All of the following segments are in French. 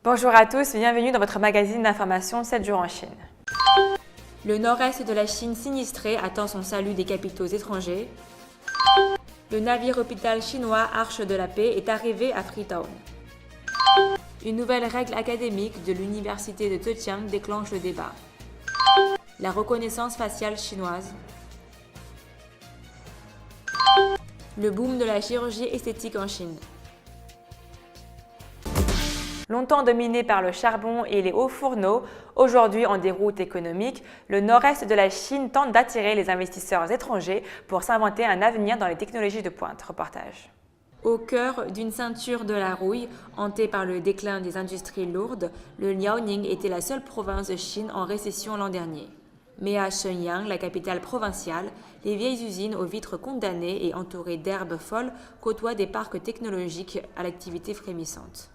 Bonjour à tous, bienvenue dans votre magazine d'information 7 jours en Chine. Le nord-est de la Chine sinistré attend son salut des capitaux étrangers. Le navire hôpital chinois Arche de la Paix est arrivé à Freetown. Une nouvelle règle académique de l'université de Zhejiang déclenche le débat. La reconnaissance faciale chinoise. Le boom de la chirurgie esthétique en Chine. Longtemps dominé par le charbon et les hauts fourneaux, aujourd'hui en déroute économique, le nord-est de la Chine tente d'attirer les investisseurs étrangers pour s'inventer un avenir dans les technologies de pointe. Reportage. Au cœur d'une ceinture de la rouille, hantée par le déclin des industries lourdes, le Liaoning était la seule province de Chine en récession l'an dernier. Mais à Shenyang, la capitale provinciale, les vieilles usines aux vitres condamnées et entourées d'herbes folles côtoient des parcs technologiques à l'activité frémissante.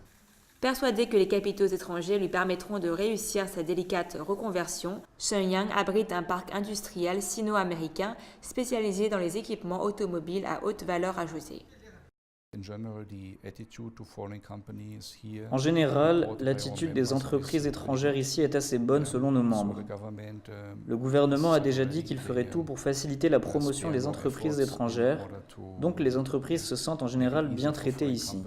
Persuadé que les capitaux étrangers lui permettront de réussir sa délicate reconversion, Shenyang abrite un parc industriel sino-américain spécialisé dans les équipements automobiles à haute valeur ajoutée. En général, l'attitude des entreprises étrangères ici est assez bonne selon nos membres. Le gouvernement a déjà dit qu'il ferait tout pour faciliter la promotion des entreprises étrangères, donc les entreprises se sentent en général bien traitées ici.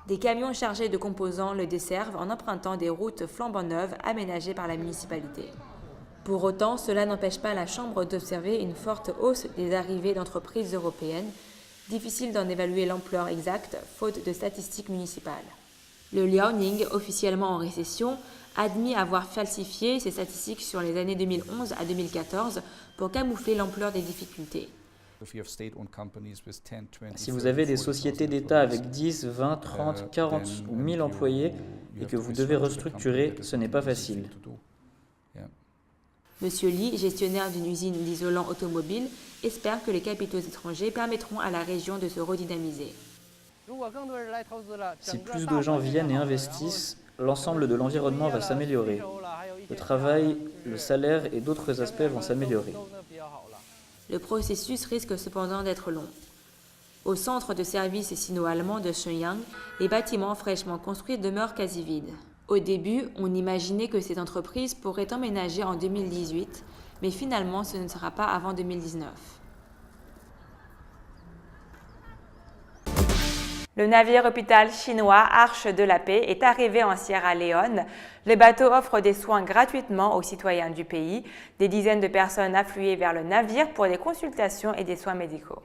Des camions chargés de composants le desservent en empruntant des routes flambant neuves aménagées par la municipalité. Pour autant, cela n'empêche pas la Chambre d'observer une forte hausse des arrivées d'entreprises européennes. Difficile d'en évaluer l'ampleur exacte, faute de statistiques municipales. Le Liaoning, officiellement en récession, admis avoir falsifié ses statistiques sur les années 2011 à 2014 pour camoufler l'ampleur des difficultés. Si vous avez des sociétés d'État avec 10, 20, 30, 40 ou 1000 employés et que vous devez restructurer, ce n'est pas facile. Monsieur Li, gestionnaire d'une usine d'isolant automobile, espère que les capitaux étrangers permettront à la région de se redynamiser. Si plus de gens viennent et investissent, l'ensemble de l'environnement va s'améliorer. Le travail, le salaire et d'autres aspects vont s'améliorer. Le processus risque cependant d'être long. Au centre de services sino-allemand de Shenyang, les bâtiments fraîchement construits demeurent quasi vides. Au début, on imaginait que ces entreprises pourraient emménager en 2018, mais finalement ce ne sera pas avant 2019. Le navire hôpital chinois Arche de la Paix est arrivé en Sierra Leone. Le bateau offre des soins gratuitement aux citoyens du pays. Des dizaines de personnes affluaient vers le navire pour des consultations et des soins médicaux.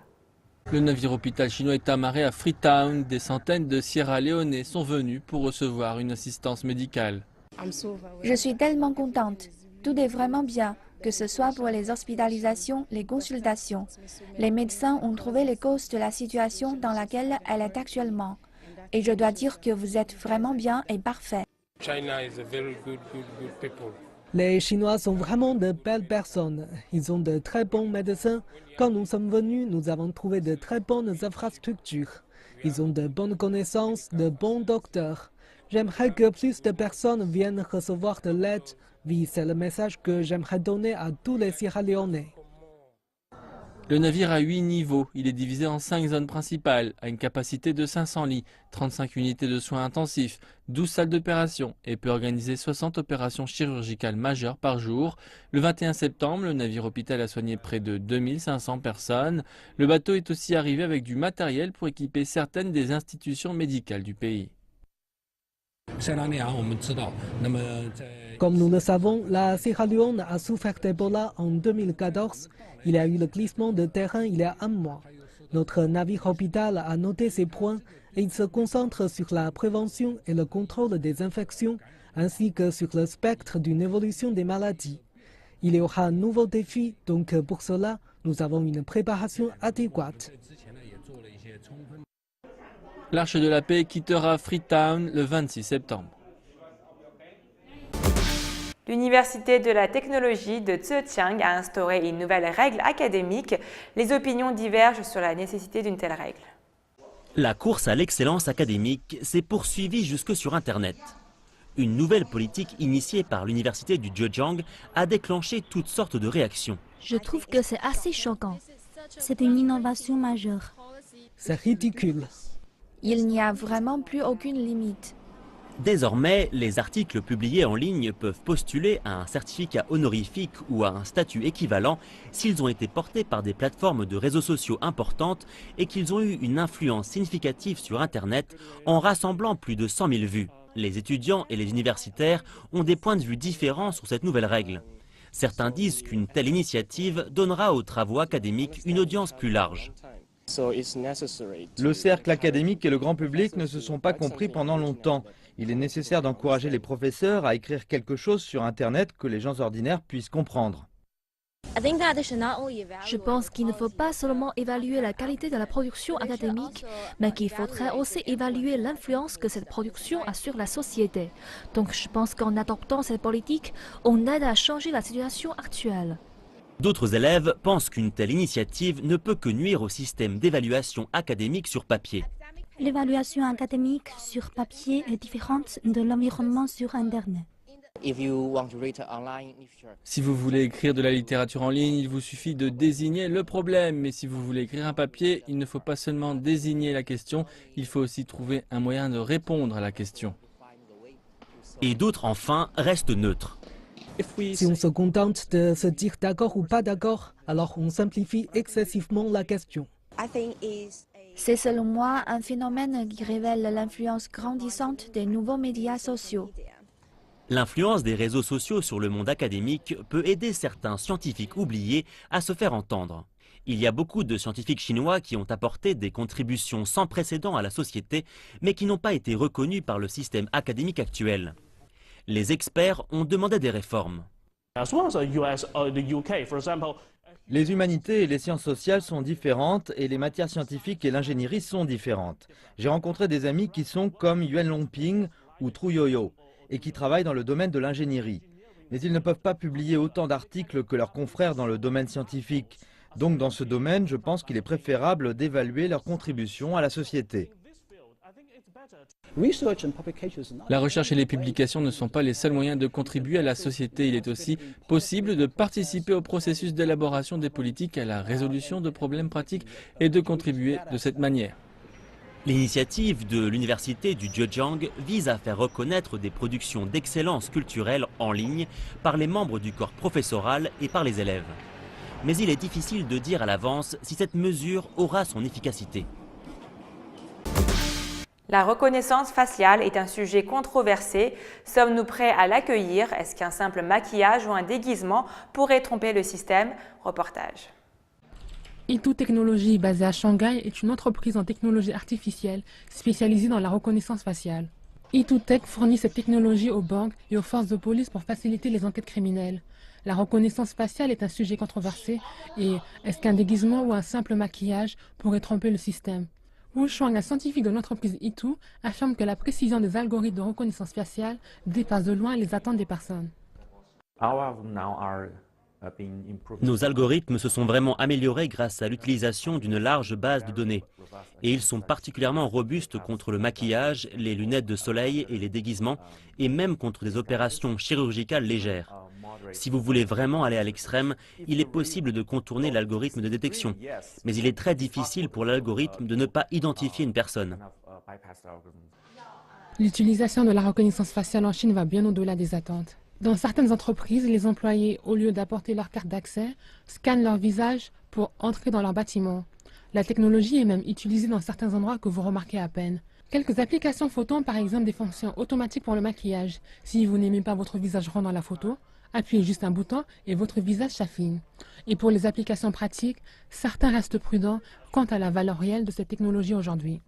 Le navire hôpital chinois est amarré à Freetown. Des centaines de Sierra Leonais sont venus pour recevoir une assistance médicale. Je suis tellement contente. Tout est vraiment bien, que ce soit pour les hospitalisations, les consultations. Les médecins ont trouvé les causes de la situation dans laquelle elle est actuellement. Et je dois dire que vous êtes vraiment bien et parfait. Les Chinois sont vraiment de belles personnes. Ils ont de très bons médecins. Quand nous sommes venus, nous avons trouvé de très bonnes infrastructures. Ils ont de bonnes connaissances, de bons docteurs. J'aimerais que plus de personnes viennent recevoir de l'aide. Oui, c'est le message que j'aimerais donner à tous les Sierra Leonais. Le navire a 8 niveaux. Il est divisé en 5 zones principales, a une capacité de 500 lits, 35 unités de soins intensifs, 12 salles d'opération et peut organiser 60 opérations chirurgicales majeures par jour. Le 21 septembre, le navire hôpital a soigné près de 2500 personnes. Le bateau est aussi arrivé avec du matériel pour équiper certaines des institutions médicales du pays. Comme nous le savons, la Sierra Leone a souffert d'Ebola en 2014. Il y a eu le glissement de terrain il y a un mois. Notre navire hôpital a noté ces points et il se concentre sur la prévention et le contrôle des infections, ainsi que sur le spectre d'une évolution des maladies. Il y aura un nouveau défi, donc pour cela, nous avons une préparation adéquate. L'Arche de la Paix quittera Freetown le 26 septembre. L'Université de la technologie de Zhejiang a instauré une nouvelle règle académique. Les opinions divergent sur la nécessité d'une telle règle. La course à l'excellence académique s'est poursuivie jusque sur Internet. Une nouvelle politique initiée par l'université du Zhejiang a déclenché toutes sortes de réactions. Je trouve que c'est assez choquant. C'est une innovation majeure. C'est ridicule. Il n'y a vraiment plus aucune limite. Désormais, les articles publiés en ligne peuvent postuler à un certificat honorifique ou à un statut équivalent s'ils ont été portés par des plateformes de réseaux sociaux importantes et qu'ils ont eu une influence significative sur Internet en rassemblant plus de 100 000 vues. Les étudiants et les universitaires ont des points de vue différents sur cette nouvelle règle. Certains disent qu'une telle initiative donnera aux travaux académiques une audience plus large. Le cercle académique et le grand public ne se sont pas compris pendant longtemps. Il est nécessaire d'encourager les professeurs à écrire quelque chose sur Internet que les gens ordinaires puissent comprendre. Je pense qu'il ne faut pas seulement évaluer la qualité de la production académique, mais qu'il faudrait aussi évaluer l'influence que cette production a sur la société. Donc je pense qu'en adoptant cette politique, on aide à changer la situation actuelle. D'autres élèves pensent qu'une telle initiative ne peut que nuire au système d'évaluation académique sur papier. L'évaluation académique sur papier est différente de l'environnement sur Internet. Si vous voulez écrire de la littérature en ligne, il vous suffit de désigner le problème. Mais si vous voulez écrire un papier, il ne faut pas seulement désigner la question, il faut aussi trouver un moyen de répondre à la question. Et d'autres, enfin, restent neutres. Si on se contente de se dire d'accord ou pas d'accord, alors on simplifie excessivement la question. C'est selon moi un phénomène qui révèle l'influence grandissante des nouveaux médias sociaux. L'influence des réseaux sociaux sur le monde académique peut aider certains scientifiques oubliés à se faire entendre. Il y a beaucoup de scientifiques chinois qui ont apporté des contributions sans précédent à la société, mais qui n'ont pas été reconnus par le système académique actuel. Les experts ont demandé des réformes. Les humanités et les sciences sociales sont différentes et les matières scientifiques et l'ingénierie sont différentes. J'ai rencontré des amis qui sont comme Yuan Longping ou Tru Yoyo et qui travaillent dans le domaine de l'ingénierie. Mais ils ne peuvent pas publier autant d'articles que leurs confrères dans le domaine scientifique. Donc dans ce domaine, je pense qu'il est préférable d'évaluer leur contribution à la société. La recherche et les publications ne sont pas les seuls moyens de contribuer à la société. Il est aussi possible de participer au processus d'élaboration des politiques, à la résolution de problèmes pratiques et de contribuer de cette manière. L'initiative de l'université du Zhejiang vise à faire reconnaître des productions d'excellence culturelle en ligne par les membres du corps professoral et par les élèves. Mais il est difficile de dire à l'avance si cette mesure aura son efficacité. La reconnaissance faciale est un sujet controversé. Sommes-nous prêts à l'accueillir? Est-ce qu'un simple maquillage ou un déguisement pourrait tromper le système? Reportage. Itu Technologies, basée à Shanghai, est une entreprise en technologie artificielle spécialisée dans la reconnaissance faciale. Itu Tech fournit cette technologie aux banques et aux forces de police pour faciliter les enquêtes criminelles. La reconnaissance faciale est un sujet controversé et est-ce qu'un déguisement ou un simple maquillage pourrait tromper le système? Wu Shuang, un scientifique de l'entreprise Itu, affirme que la précision des algorithmes de reconnaissance faciale dépasse de loin les attentes des personnes. Nos algorithmes se sont vraiment améliorés grâce à l'utilisation d'une large base de données. Et ils sont particulièrement robustes contre le maquillage, les lunettes de soleil et les déguisements, et même contre des opérations chirurgicales légères. Si vous voulez vraiment aller à l'extrême, il est possible de contourner l'algorithme de détection. Mais il est très difficile pour l'algorithme de ne pas identifier une personne. L'utilisation de la reconnaissance faciale en Chine va bien au-delà des attentes. Dans certaines entreprises, les employés, au lieu d'apporter leur carte d'accès, scannent leur visage pour entrer dans leur bâtiment. La technologie est même utilisée dans certains endroits que vous remarquez à peine. Quelques applications photo ont par exemple des fonctions automatiques pour le maquillage. Si vous n'aimez pas votre visage rond dans la photo, appuyez juste un bouton et votre visage s'affine. Et pour les applications pratiques, certains restent prudents quant à la valeur réelle de cette technologie aujourd'hui.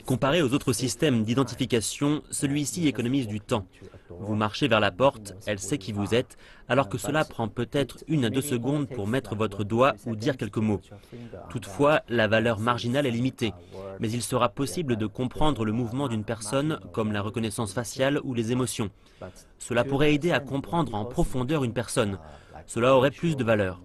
Comparé aux autres systèmes d'identification, celui-ci économise du temps. Vous marchez vers la porte, elle sait qui vous êtes, alors que cela prend peut-être 1 à 2 secondes pour mettre votre doigt ou dire quelques mots. Toutefois, la valeur marginale est limitée, mais il sera possible de comprendre le mouvement d'une personne, comme la reconnaissance faciale ou les émotions. Cela pourrait aider à comprendre en profondeur une personne. Cela aurait plus de valeur.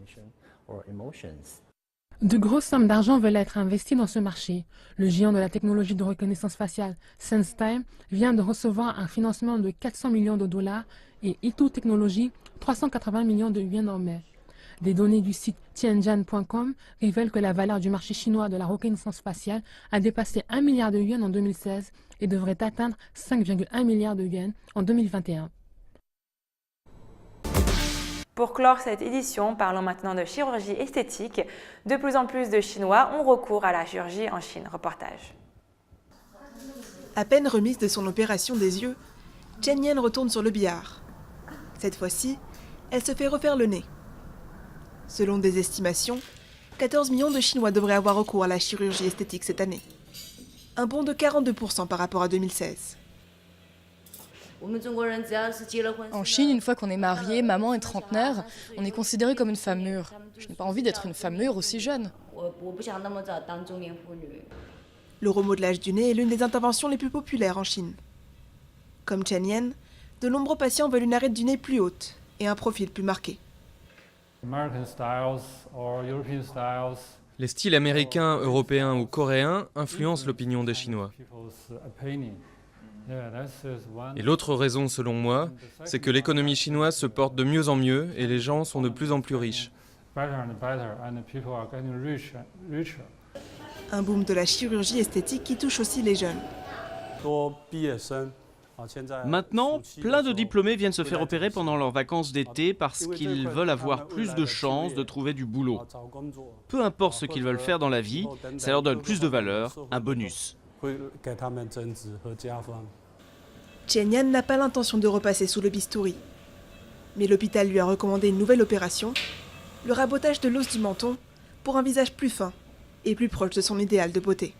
De grosses sommes d'argent veulent être investies dans ce marché. Le géant de la technologie de reconnaissance faciale SenseTime vient de recevoir un financement de 400 millions de dollars et Ito Technologies 380 millions de yuans en mai. Des données du site Tianjian.com révèlent que la valeur du marché chinois de la reconnaissance faciale a dépassé 1 milliard de yuans en 2016 et devrait atteindre 5,1 milliards de yuans en 2021. Pour clore cette édition, parlons maintenant de chirurgie esthétique. De plus en plus de Chinois ont recours à la chirurgie en Chine. Reportage. À peine remise de son opération des yeux, Chen Yan retourne sur le billard. Cette fois-ci, elle se fait refaire le nez. Selon des estimations, 14 millions de Chinois devraient avoir recours à la chirurgie esthétique cette année. Un bond de 42% par rapport à 2016. En Chine, une fois qu'on est marié, maman est trentenaire, on est considéré comme une femme mûre. Je n'ai pas envie d'être une femme mûre aussi jeune. Le remodelage du nez est l'une des interventions les plus populaires en Chine. Comme Chen Yan, de nombreux patients veulent une arête du nez plus haute et un profil plus marqué. Les styles américains, européens ou coréens influencent l'opinion des Chinois. Et l'autre raison, selon moi, c'est que l'économie chinoise se porte de mieux en mieux et les gens sont de plus en plus riches. Un boom de la chirurgie esthétique qui touche aussi les jeunes. Maintenant, plein de diplômés viennent se faire opérer pendant leurs vacances d'été parce qu'ils veulent avoir plus de chances de trouver du boulot. Peu importe ce qu'ils veulent faire dans la vie, ça leur donne plus de valeur, un bonus. Chen Yan n'a pas l'intention de repasser sous le bistouri. Mais l'hôpital lui a recommandé une nouvelle opération, le rabotage de l'os du menton pour un visage plus fin et plus proche de son idéal de beauté.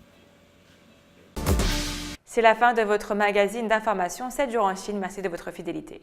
C'est la fin de votre magazine d'information 7 jours en Chine. Merci de votre fidélité.